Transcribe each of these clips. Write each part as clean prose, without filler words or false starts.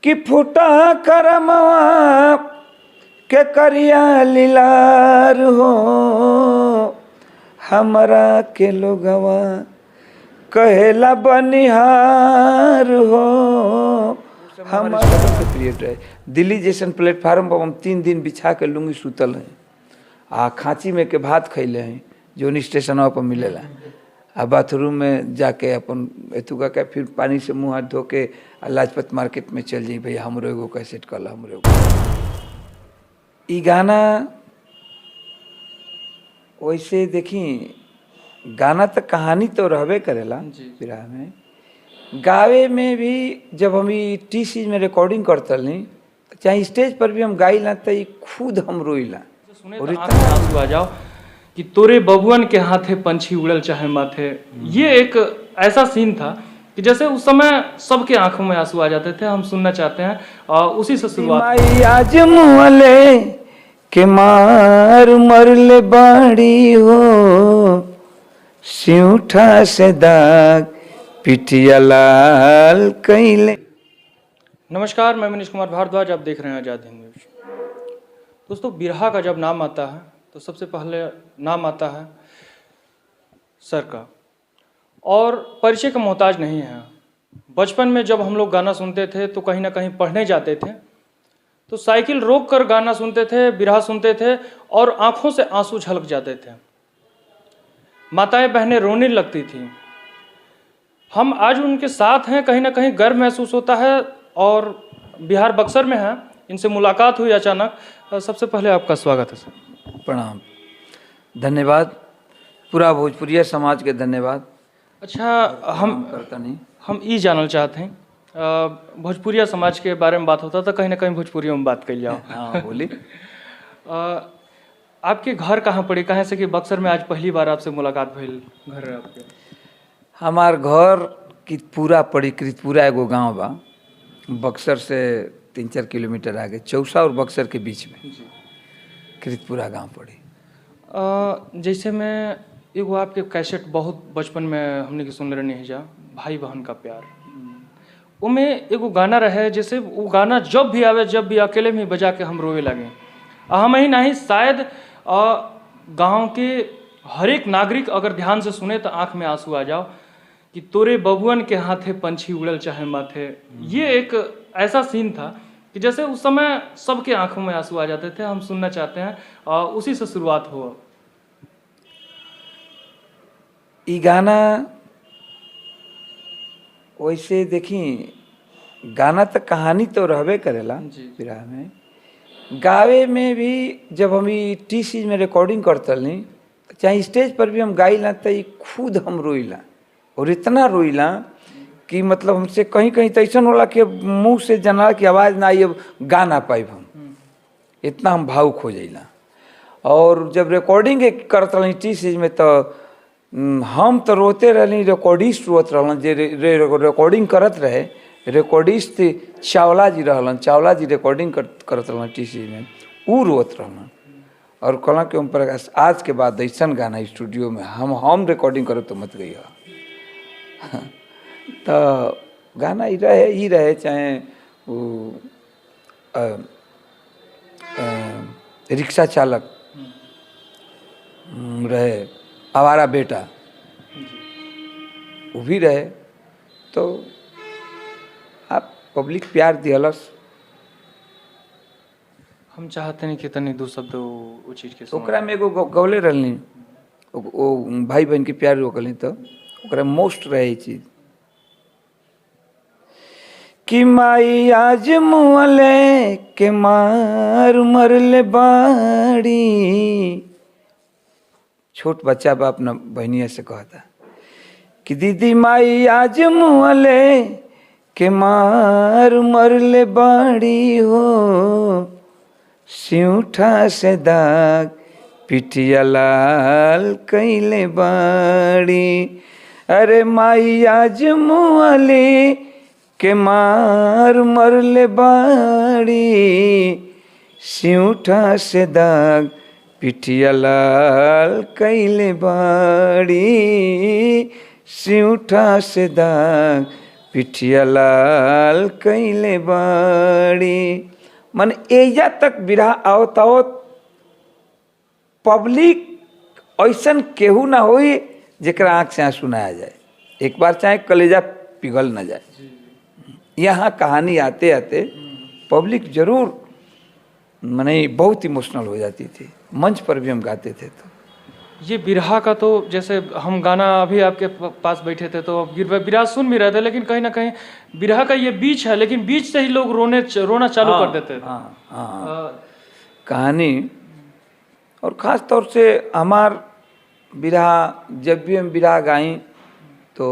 कि फूटा करमवा के करिया लीलार हो, हमरा के लोगवा कहेला बनिहार हो। हमारा पीरियड रहे दिल्ली जैसन प्लेटफार्म पर हम 3 दिन बिछा के लुंगी सुतल हैं आ खाँची में के भात खैले हैं जो स्टेशन पर मिलेला आ बाथरूम में जाके अपन एतुका के फिर पानी से मुँह हाथ धो के लाजपत मार्केट में चल जाई भैया हमरो एगो कैसेट कल हमरो ई गाना। वैसे देखी गाना तो कहानी तो रहबे करेला विराह में, गावे में भी जब हम टी सीज में रिकॉर्डिंग करतली चाहे स्टेज पर भी हम गाइला तो खुद हम रोइला और आंसू आ जाओ कि तोरे बबुअन के हाथे पंछी उड़ल चाहे माथे। ये एक ऐसा सीन था कि जैसे उस समय सबके आंखों में आंसू आ जाते थे। हम सुनना चाहते हैं और उसी से शुरुआत। आज मुहले के मार मरले बाड़ी हो, सिउठा से दाग पिटिया लाल कैले। नमस्कार, मैं मनीष कुमार भारद्वाज, आप देख रहे हैं आजाद हिंद न्यूज। दोस्तों, बिरहा का जब नाम आता है तो सबसे पहले नाम आता है सर का, और परिचय का मोहताज नहीं है। बचपन में जब हम लोग गाना सुनते थे तो कहीं ना कहीं पढ़ने जाते थे तो साइकिल रोक कर गाना सुनते थे, बिरहा सुनते थे और आंखों से आंसू झलक जाते थे, माताएं बहनें रोने लगती थी। हम आज उनके साथ हैं, कहीं ना कहीं गर्व महसूस होता है और बिहार बक्सर में हैं। इनसे मुलाकात हुई अचानक। सबसे पहले आपका स्वागत है सर। प्रणाम, धन्यवाद, पूरा भोजपुरिया समाज के धन्यवाद। अच्छा, हम ये जानना चाहते हैं, भोजपुरिया समाज के बारे में बात होता तो कहीं ना कहीं भोजपुरियों में बात कर जाओ। हाँ बोली। आपके घर कहाँ पड़े, कहाँ से कि बक्सर में आज पहली बार आपसे मुलाकात भइल घर आपके? हमार घर की पूरा पड़ी कृतपुरा एगो गांव बा, बक्सर से 3-4 किलोमीटर आगे, चौसा और बक्सर के बीच में कृतपुरा गांव पड़ी। जैसे मैं एगो आपके कैसेट बहुत बचपन में हमने के सुन रहे जा, भाई बहन का प्यार, उनमें एगो गाना रहे जैसे वो गाना जब भी आवे, जब भी अकेले में बजा के हम रोए लगे। हम ही नहीं, शायद गांव के हर एक नागरिक अगर ध्यान से सुने तो आंख में आंसू आ जाओ कि तोरे बबुअन के हाथे पंछी उड़ल चाहे माथे। ये एक ऐसा सीन था कि जैसे उस समय सबके आंखों में आंसू आ जाते थे। हम सुनना चाहते हैं और उसी से शुरुआत हो। ई गाना वैसे देखी गाना तो कहानी तो रहबे करेला विराह में, गावे में भी जब हम टी सीज में रिकॉर्डिंग करतली चाहे स्टेज पर भी हम गाइला तो खुद हम रोइला और इतना रोइला कि मतलब हमसे कहीं कहीं तो ऐसा होला कि मुंह से जना की आवाज़ ना आई, अब गा ना पाइब हम, इतना हम भावुक हो जाइला। और जब रिकॉर्डिंग करत रही टी सीज में तो हम तो रोते रहली, रिकॉर्डिस्ट रोत रहलन, जे रिकॉर्डिंग करत रहे, रिकॉर्डिस्ट चावला जी रहलन, चावला जी रिकॉर्डिंग करत रहलन टी सीज में, ऊ रोत रहलन और कहला कि ओम प्रकाश आज के बाद ऐसा गाना स्टूडियो में हम रिकॉर्डिंग करो तो मत गई। तो गाना ही रहे चाहे वो रिक्शा चालक रहे, आवारा बेटा वो भी रहे, तो आप पब्लिक प्यार दियलस। हम चाहते नहीं कि तनी दो शब्द वो चीज़ के ओकरा में एगो गौले रहनी, वो भाई बहन के प्यार रोकली तो ओकरा मोस्ट रहे चीज कि माई आज मुहले के मार मरले बाड़ी। छोट बच्चा बा अपना बहनिया से कहता कि दीदी माई आज मुहले के मार मरले बाड़ी हो, सिउठा से दाग पिटिया लाल कैले बाड़ी। अरे माई आज मुहले के मार मरले बाड़ी, सिउठा से दाग पिटिया लाल कैले बाड़ी, सिउठा से दाग पिठिया लाल कैले बड़ी। मन एजा तक बिरहा आवत आवत पब्लिक ऐसन केहू ना होई जेकरा आँख से आंसू ना आ जाए, एक बार चाहे कलेजा पिघल ना जाए। यहाँ कहानी आते आते पब्लिक जरूर मने बहुत इमोशनल हो जाती थी, मंच पर भी हम गाते थे। तो ये बिरहा का तो जैसे हम गाना अभी आपके पास बैठे थे तो बिरहा सुन भी रहे थे, लेकिन कहीं ना कहीं बिरहा का ये बीच है, लेकिन बीच से ही लोग रोना चालू कर देते थे। कहानी और ख़ास तौर से हमार बिरहा, जब भी हम बिरहा गाई तो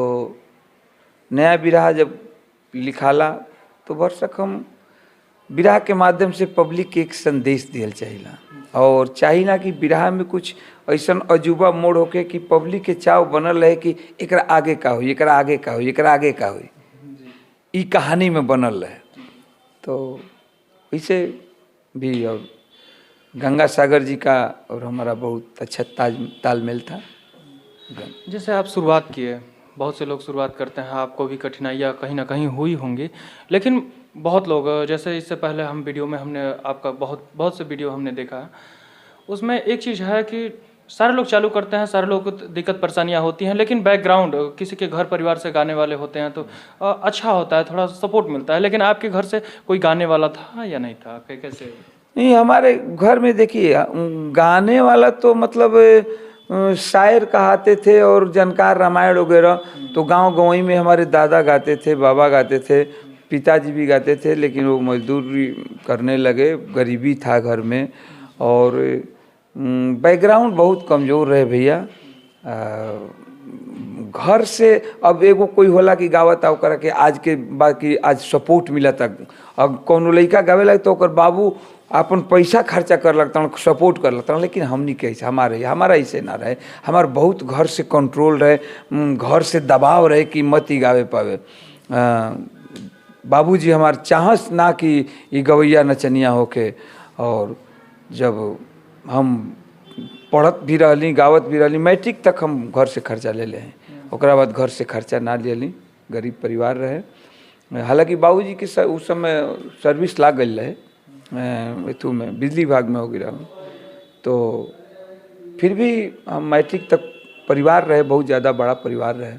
नया बिरहा जब लिखाला तो बरसक हम बिरहा के माध्यम से पब्लिक के एक संदेश दियल चाहिला, और चाहिला कि बिरहा में कुछ ऐसा अजूबा मोड़ होके कि पब्लिक के चाव बनल रहे कि एकरा आगे का हुई, एकरा आगे का हुई, एकरा आगे का हुई, ई कहानी में बनल रहे। तो इसे भी और गंगा सागर जी का और हमारा बहुत अच्छा तालमेल था। जैसे आप शुरुआत किए, बहुत से लोग शुरुआत करते हैं, आपको भी कठिनाइयाँ कहीं ना कहीं हुई होंगी, लेकिन बहुत लोग, जैसे इससे पहले हम वीडियो में हमने आपका बहुत से वीडियो हमने देखा है, उसमें एक चीज़ है कि सारे लोग चालू करते हैं, सारे लोग को दिक्कत परेशानियाँ होती हैं, लेकिन बैकग्राउंड किसी के घर परिवार से गाने वाले होते हैं तो अच्छा होता है, थोड़ा सपोर्ट मिलता है। लेकिन आपके घर से कोई गाने वाला था या नहीं था, कैसे? नहीं, हमारे घर में देखिए गाने वाला तो मतलब शायर कहाते थे और जानकार रामायण वगैरह, तो गांव गंवई में हमारे दादा गाते थे, बाबा गाते थे, पिताजी भी गाते थे, लेकिन वो मजदूरी करने लगे, गरीबी था घर में, और बैकग्राउंड बहुत कमज़ोर रहे भैया। घर से अब एगो कोई होला कि गावत आओ करा के आज के बाकी आज सपोर्ट मिला तक, अब कौन लड़का गावे लगे तो ओकर बाबू अपन पैसा खर्चा कर लगता हूँ, सपोर्ट कर लगता हूँ, लेकिन हमनी कैसे हमारा ऐसे ना रहे, हमार बहुत घर से कंट्रोल रहे, घर से दबाव रहे कि मत ही गावे पावे। बाबूजी हमार चाहस ना कि ये गवैया नचनिया होके, और जब हम पढ़त भी रहली, गावत भी रहली, मैट्रिक तक हम घर से खर्चा ले ले हैं, ओकरा बाद घर से खर्चा ना लेली, गरीब परिवार रहे। हालांकि बाबूजी के उस समय सर्विस लाग गई रहे एथू में, बिजली विभाग में हो गया, तो फिर भी हम मैट्रिक तक परिवार रहे, बहुत ज़्यादा बड़ा परिवार रहे,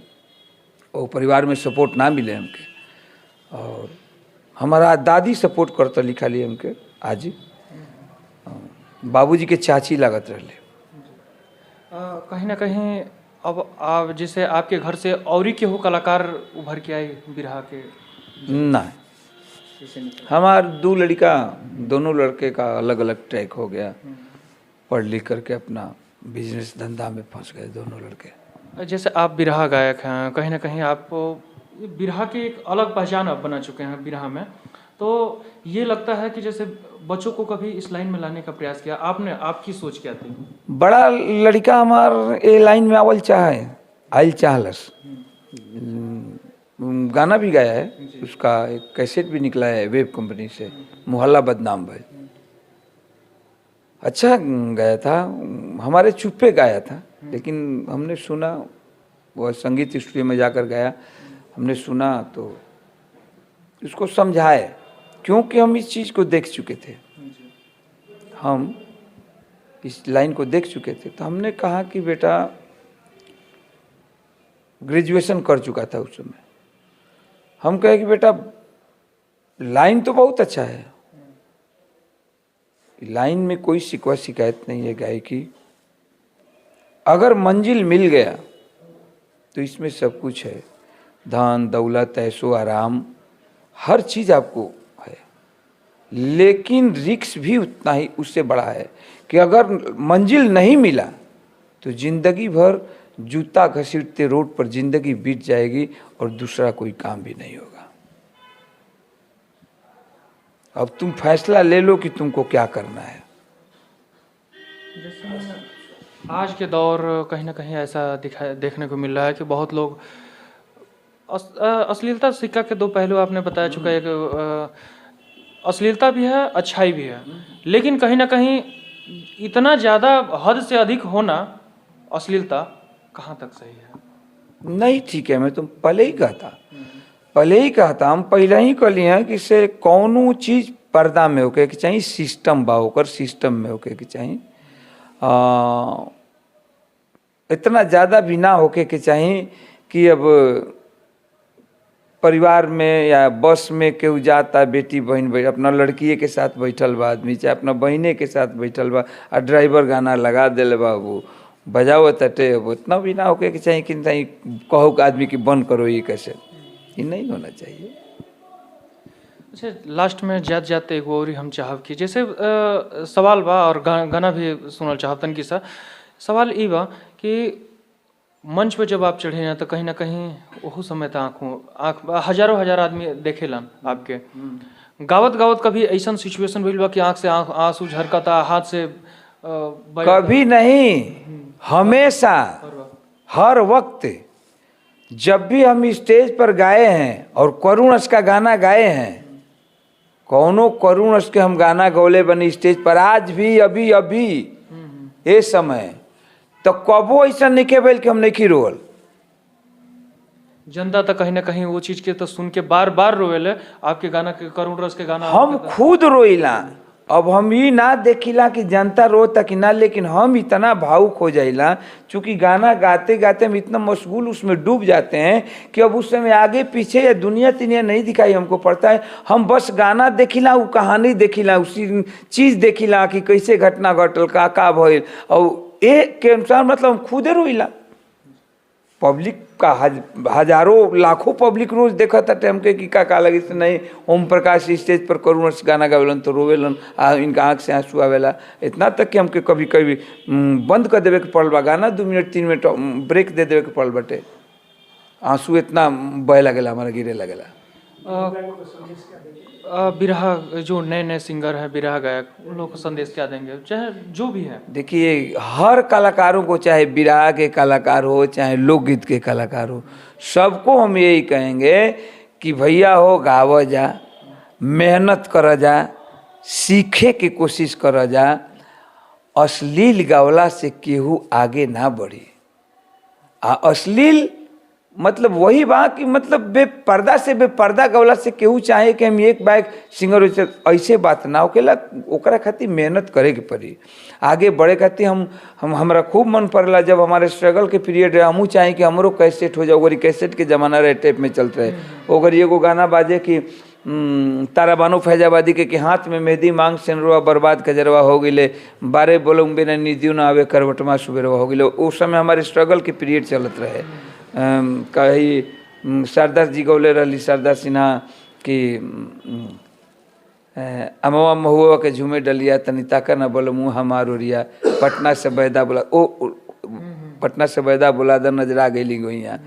और परिवार में सपोर्ट ना मिले हमके, और हमारा दादी सपोर्ट करता लिखा लिए हमके, आज बाबूजी के चाची लागत रहे। कहीं ना कहीं अब आप जैसे आपके घर से और केहू कलाकार उभर के आए बिरहा के? ना, हमार दो लड़का, दोनों लड़के का अलग अलग ट्रैक हो गया, पढ़ लिख करके अपना बिजनेस धंधा में फंस गए दोनों लड़के। जैसे आप बिरहा गायक हैं, कहीं ना कहीं आपको बिरहा की एक अलग पहचान आप बना चुके हैं बिरहा में, तो ये लगता है कि जैसे बच्चों को कभी इस लाइन में लाने का प्रयास किया आपने, आपकी सोच क्या थी? बड़ा लड़का हमार ए लाइन में आवल चाहे, आइल चाहलस, गाना भी गाया है, उसका एक कैसेट भी निकला है वेब कंपनी से, मोहल्ला बदनाम भाई, अच्छा गाया था, हमारे चुप्पे गाया था, लेकिन हमने सुना, वह संगीत स्टूडियो में जाकर गाया, हमने सुना तो उसको समझाए, क्योंकि हम इस चीज़ को देख चुके थे, हम इस लाइन को देख चुके थे, तो हमने कहा कि बेटा ग्रेजुएशन कर चुका था उस समय, हम कहे कि बेटा लाइन तो बहुत अच्छा है, लाइन में कोई शिकवा शिकायत नहीं है गायकी, अगर मंजिल मिल गया तो इसमें सब कुछ है, धन दौलत ऐशो आराम हर चीज़ आपको है, लेकिन रिस्क भी उतना ही उससे बड़ा है कि अगर मंजिल नहीं मिला तो जिंदगी भर जूता घसीटते रोड पर जिंदगी बीत जाएगी और दूसरा कोई काम भी नहीं होगा। अब तुम फैसला ले लो कि तुमको क्या करना है। जैसे आज के दौर कहीं ना कहीं ऐसा देखने को मिल रहा है कि बहुत लोग अश्लीलता सिक्का के दो पहलू आपने बताया चुका है, एक अश्लीलता भी है, अच्छाई भी है, लेकिन कहीं ना कहीं इतना ज़्यादा हद से अधिक होना अश्लीलता कहाँ तक सही है? नहीं ठीक है, मैं तो पहले ही कहता, पहले ही कहता, हम पहले ही कहली हैं कि से कौनो चीज पर्दा में होके के चाहिए, सिस्टम बा ओकर सिस्टम में होके के चाहिए, इतना ज़्यादा भी ना होके के चाहिए कि अब परिवार में या बस में केहू जाता, बेटी बहन बैठ अपना लड़किए के साथ बैठल बा आदमी, चाहे अपना बहने के साथ बैठल बा और ड्राइवर गाना लगा दिल बा, वो बजाओ तटे, अब उतना भी ना होके के चाहिए कि नहीं कहो कि आदमी की बंद करो ये कैसे, ये नहीं होना चाहिए। अच्छा, लास्ट में जाते जाते एगो और हम चाहब कि जैसे सवाल बा और गाना भी सुनल चाहब तन की सा सवाल ई बा कि मंच पे जब आप चढ़े हैं तो कहीं ना कहीं वो समय तो आँख हजारों हजार आदमी देखेलन आपके, गावत गावत कभी ऐसा सिचुएशन भइल बा कि आँख से आंसू झरकता, हाथ से कभी नहीं, हमेशा हर वक्त जब भी हम स्टेज पर गाए हैं और करुण रस का गाना गाए हैं, कौनो करुण रस के हम गाना गौले बने स्टेज पर, आज भी अभी अभी ये समय तो कबो ऐसा नहीं के बोल कि हम नहीं रोल। जनता तो कहीं ना कहीं वो चीज के तो सुन के बार बार रोवेले, आपके गाना के करुण रस के गाना हम खुद रोइला। अब हम ये ना देखिला कि जनता रोता कि ना, लेकिन हम इतना भावुक हो जाइला, चूंकि गाना गाते गाते हम इतना मशगूल उसमें डूब जाते हैं कि अब उस समय आगे पीछे या दुनिया तिनिया नहीं दिखाई हमको पड़ता है, हम बस गाना देखिला, वो कहानी देखिला, उसी चीज़ देखिला कि कैसे घटना घटल, का भइल, और एक के अनुसार मतलब हम खुदे रोइला। पब्लिक का हजारों लाखों पब्लिक रोज देखा था टाइम के कि का लगी से नहीं, ओम प्रकाश स्टेज पर करुण रस गाना गावेलन तो रोवेलन, इनका आँख से आंसू आवेला, इतना तक कि हमके कभी कभी बंद कर देवे के पड़ल बा गाना, 2 मिनट 3 मिनट ब्रेक दे देवे के पड़ल बटे, आंसू इतना बहे लगेला, हमारा गिरे लगेला। बिरहा जो नए नए सिंगर हैं, बिरहा गायक, उन लोगों को संदेश क्या देंगे, चाहे जो भी है? देखिए, हर कलाकारों को, चाहे बिरहा के कलाकार हो चाहे लोकगीत के कलाकार हो, सबको हम यही कहेंगे कि भैया हो गावा जा, मेहनत कर जा, सीखे की कोशिश कर जा, अश्लील गावला से केहू आगे ना बढ़ी। अश्लील मतलब वही बा कि मतलब बेपर्दा से बेपर्दा गवला से केहू चाहे कि हम एक बाइक सिंगर ऐसे बात ना होकेला, ओकरा खातिर मेहनत करे के पड़ी, आगे बढ़े खातिर हमरा खूब मन पड़ला जब हमारे स्ट्रगल के पीरियड रहे, हमहू चाहे कि हमरो कैसेट हो जाए, ओकरी कैसेट के जमाना रहे, टेप में चलते रहे, ओकर एगो गाना बाजे कि तारा बानो फैजाबादी के हाथ में मेहंदी मांग सेनरुआ बर्बाद कजरवा हो गई, 12 बोलूँ बिना निदियो ना आवे करवटमा सुबेरवा हो गई। उस समय हमारे स्ट्रगल के पीरियड चलत रहे। कही सरदार जी गौले रही, सरदार सिन्हा कि अमवा महुआ के झूमे डलिया, तनी ताका न बोलो मुँह हमार ओरिया, पटना से बैदा बोला, पटना से बैदा बोला दर नजरा गई गोइया।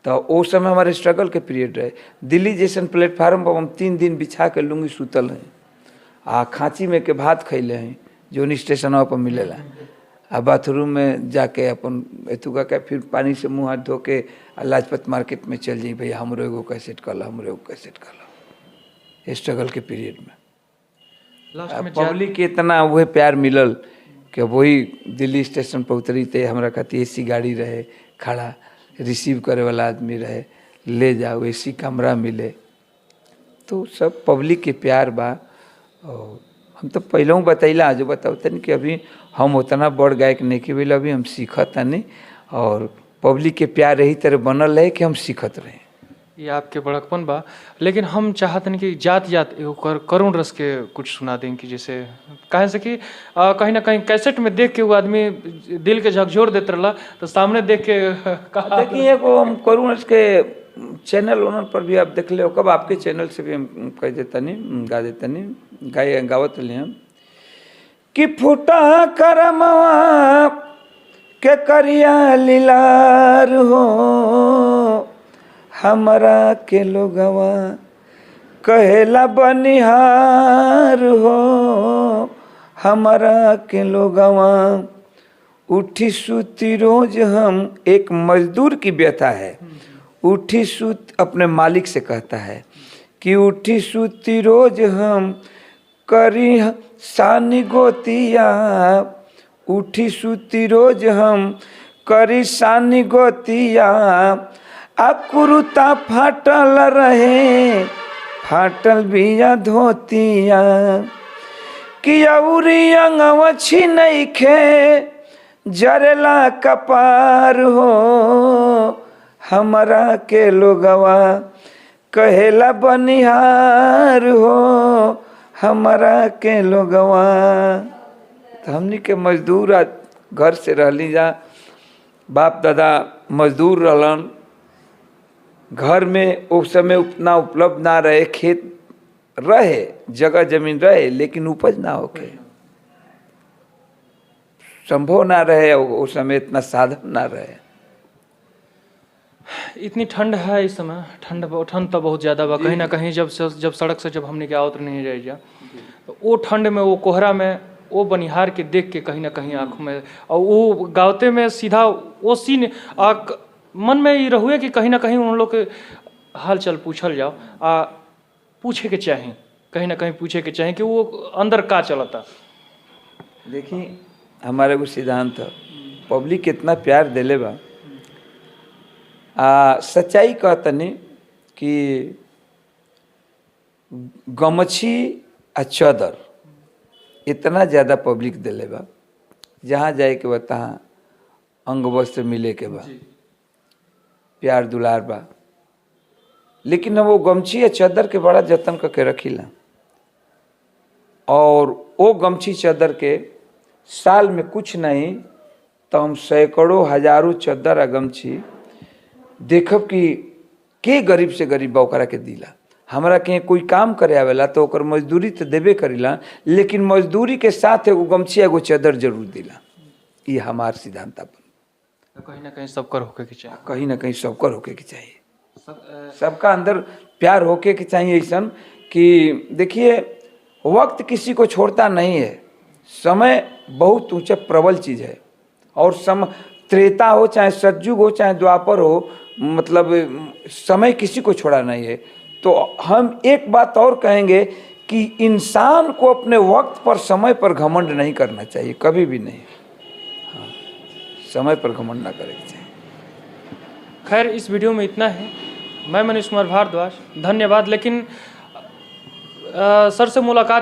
तो उस समय हमारे स्ट्रगल के पीरियड रहे। दिल्ली जैसन प्लेटफार्म पर हम 3 दिन बिछा के लुंगी सुतल हैं, आ खाँची में के भात खैले हैं जो स्टेशन पर मिलेला, आ बाथरूम में जाके अपन एतुका के फिर पानी से मुँह हाथ धो के लाजपत मार्केट में चल जाई, भैया हमरो एगो कैसेट कर लो, हमरो एगो कैसेट कर लो। स्ट्रगल के पीरियड में पब्लिक के इतना वही प्यार मिलल कि वही दिल्ली स्टेशन पर उतरी थे, हमारा खातिर एसी गाड़ी रहे, खड़ा रिसीव करे वाला आदमी रहे, ले जाओ एसी कमरा मिले, तो सब पब्लिक के प्यार बा। और हम तो पहले बतैला, जो बताओ तनी कि अभी हम उतना बड़ गायक नहीं कि अभी हम सीखत नहीं, और पब्लिक के प्यार यही तरह बनल रहे कि हम सीखत रहे। ये आपके बड़कपन बा, लेकिन हम चाहते हैं कि जात एगो करुण रस के कुछ सुना दें कि जैसे कहे से कि कहीं ना कहीं कैसेट में देख के वो आदमी दिल के झकझोर देते रहा, तो सामने देख के देखिए एगो हम करुण रस के चैनल ओनर पर भी आप देख ले, कब आपके चैनल से भी हम कह देता नहीं, गा देता नहीं, गावत लिए हम कि फूटा करमवा के करिया लीलार हो, हमरा के लोगवा कहेला बनिहार हो, हमरा के लोगवा उठी सूती रोज हम, एक मजदूर की व्यथा है, उठी सूत अपने मालिक से कहता है कि उठी सूती रोज हम करी सानी गोतिया, उठी सूती रोज हम करी सानी गोतिया, आ कुरुता फाटल रहे फाटल बिया धोतिया कि औरी अंगवा छिनैखे जरेला कपार हो हमरा के लोगवा कहेला बनिहार हो हमरा के लोगवा। तो हमनी के मजदूर घर से रहली जा, बाप दादा मजदूर रहलन, घर में उस समय उतना उपलब्ध ना रहे, खेत रहे, जगह जमीन रहे, लेकिन उपज ना होके संभव ना रहे, उस समय इतना साधन ना रहे। इतनी ठंड है इस समय, ठंड तो बहुत ज़्यादा बा। कहीं ना कहीं जब सड़क से जब हमने के आवत नहीं रह जा, तो वो ठंड में, वो कोहरा में, वो बनिहार के देख के कहीं ना कहीं आँखों में, और वो गावते में सीधा वो सीन मन में ये रहुए कि कहीं ना कहीं उन लोग के हाल चाल पूछल जाओ, पूछे के चाहें, कहीं ना कहीं पूछे के चाहें कि वो अंदर का चलता। देखिए हमारे को सिद्धांत है, पब्लिक कितना प्यार दिले बा। सच्चाई कहतनी कि गमछी आ चादर इतना ज़्यादा पब्लिक दिले बा, जहाँ जाए के बा तहाँ अंग वस्त्र मिले के बा, प्यार दुलार बा, लेकिन वो गमछी या चादर के बड़ा जतन करके रखीला। और वो गमछी चादर के साल में कुछ नहीं तो हम सैकड़ों हजारों चादर आ गमछी देखब कि के गरीब से गरीब बा ओकरा के दिला। हमरा के कोई काम करे आवेला तो ओकर मजदूरी तो देबे करीला, लेकिन मजदूरी के साथ एगो गमछी एगो चादर जरूर दिला। ये हमार सिद्धांत अपन। कहीं ना कहीं सबकर होके के चाहिए, कहीं ना कहीं सबकर होके के चाहिए, सबका अंदर प्यार होके के चाहिए। ऐसा कि देखिए वक्त किसी को छोड़ता नहीं है, समय बहुत ऊंचा प्रबल चीज़ है। और त्रेता हो चाहे सतयुग हो चाहे द्वापर हो, मतलब समय किसी को छोड़ा नहीं है। तो हम एक बात और कहेंगे कि इंसान को अपने वक्त पर समय पर घमंड नहीं करना चाहिए, कभी भी नहीं। हाँ, समय पर घमंड ना करना चाहिए। खैर इस वीडियो में इतना है। मैं मनीष कुमार भारद्वाज, धन्यवाद। लेकिन सर से मुलाकात